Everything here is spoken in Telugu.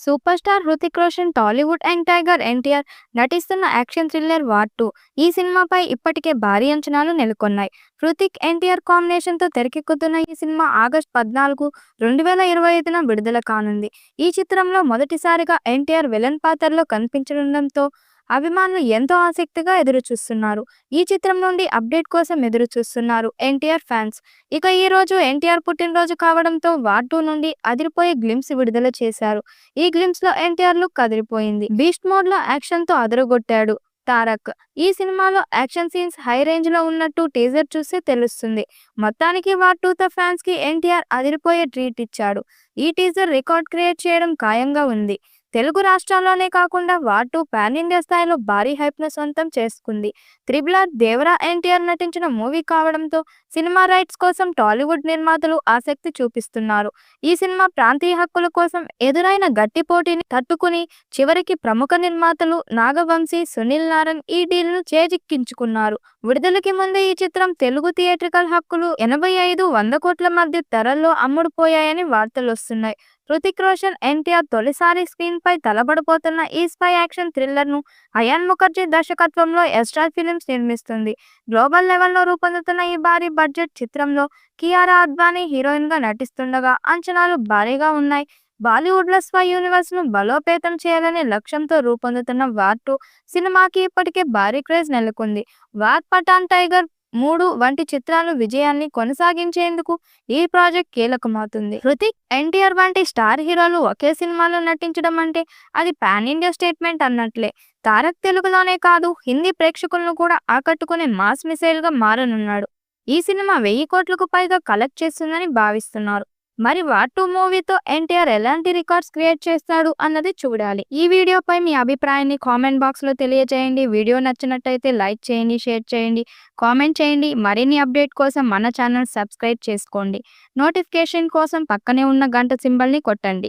Super star Hrithik Roshan, Tollywood young tiger NTR నటిస్తున్న యాక్షన్ థ్రిల్లర్ వార్ 2. ఈ సినిమాపై ఇప్పటికే భారీ అంచనాలు నెలకొన్నాయి. హృతిక్, ఎన్టీఆర్ కాంబినేషన్తో తెరకెక్కుతున్న ఈ సినిమా ఆగస్టు 14, 2025న విడుదల కానుంది. ఈ చిత్రంలో మొదటిసారిగా ఎన్టీఆర్ విలన్ పాత్రలో కనిపించనుండటంతో అభిమానులు ఎంతో ఆసక్తిగా ఎదురుచూస్తున్నారు. ఈ చిత్రం నుండి అప్డేట్ కోసం ఎదురుచూస్తున్నారు ఎన్టీఆర్ ఫ్యాన్స్. ఇక ఈ రోజు ఎన్టీఆర్ పుట్టినరోజు కావడంతో వార్ 2 నుండి అదిరిపోయే గ్లింప్స్ విడుదల చేశారు. ఈ గ్లింప్స్ లో ఎన్టీఆర్ లుక్ అదిరిపోయింది. బీస్ట్ మోడ్ లో యాక్షన్ తో అదరగొట్టాడు తారక్. ఈ సినిమాలో యాక్షన్ సీన్స్ హై రేంజ్ లో ఉన్నట్టు టీజర్ చూస్తే తెలుస్తుంది. మొత్తానికి వార్ 2తో ఫ్యాన్స్ కి ఎన్టీఆర్ అదిరిపోయే ట్రీట్ ఇచ్చాడు. ఈ టీజర్ రికార్డ్ క్రియేట్ చేయడం ఖాయంగా ఉంది. తెలుగు రాష్ట్రాల్లోనే కాకుండా వార్ 2 పాన్ ఇండియా స్థాయిలో భారీ హైప్ ను సొంతం చేసుకుంది. త్రిబుల్ దేవరా ఎన్టీఆర్ నటించిన మూవీ కావడంతో సినిమా రైట్స్ కోసం టాలీవుడ్ నిర్మాతలు ఆసక్తి చూపిస్తున్నారు. ఈ సినిమా ప్రాంతీయ హక్కుల కోసం ఎదురైన గట్టి పోటీని తట్టుకుని చివరికి ప్రముఖ నిర్మాతలు నాగవంశీ, సునీల్ నారాయణ్ ఈ డీల్ను చేజిక్కించుకున్నారు. విడుదలకి ముందే ఈ చిత్రం తెలుగు థియేట్రికల్ హక్కులు 85-100 కోట్ల మధ్య ధరల్లో అమ్ముడుపోయాయని వార్తలొస్తున్నాయి. హృతిక్ రోషన్, ఎన్టీఆర్ తొలిసారి స్క్రీన్ పై తలబడబోతున్న ఈ స్పై యాక్షన్ థ్రిల్లర్ ను అయాన్ ముఖర్జీ దర్శకత్వంలో ఎస్టార్ ఫిలిమ్స్ నిర్మిస్తుంది. గ్లోబల్ లెవెల్లో రూపొందుతున్న ఈ భారీ బడ్జెట్ చిత్రంలో కియారా అద్వానీ హీరోయిన్ గా నటిస్తుండగా అంచనాలు భారీగా ఉన్నాయి. బాలీవుడ్ లో స్పై యూనివర్స్ ను బలోపేతం చేయాలనే లక్ష్యంతో రూపొందుతున్న వార్ 2 సినిమాకి ఇప్పటికే భారీ క్రేజ్ నెలకొంది. వార్, పఠాన్, టైగర్ 3 వంటి చిత్రాలు విజయాన్ని కొనసాగించేందుకు ఈ ప్రాజెక్ట్ కీలకమవుతుంది. హృతిక్, ఎన్టీఆర్ వంటి స్టార్ హీరోలు ఒకే సినిమాలో నటించడం అంటే అది పాన్ ఇండియా స్టేట్మెంట్ అన్నట్లే. తారక్ తెలుగులోనే కాదు, హిందీ ప్రేక్షకులను కూడా ఆకట్టుకునే మాస్ మిసైల్ గా మారనున్నాడు. ఈ సినిమా 1000 కోట్లకు పైగా కలెక్ట్ చేస్తుందని భావిస్తున్నారు. మరి వార్ 2 మూవీతో ఎన్టీఆర్ ఎలాంటి రికార్డ్స్ క్రియేట్ చేస్తాడు అన్నది చూడాలి. ఈ వీడియోపై మీ అభిప్రాయాన్ని కామెంట్ బాక్స్ లో తెలియజేయండి. వీడియో నచ్చినట్టయితే లైక్ చేయండి, షేర్ చేయండి, కామెంట్ చేయండి. మరిన్ని అప్డేట్ కోసం మన ఛానల్ సబ్స్క్రైబ్ చేసుకోండి. నోటిఫికేషన్ కోసం పక్కనే ఉన్న గంట సింబల్ ని కొట్టండి.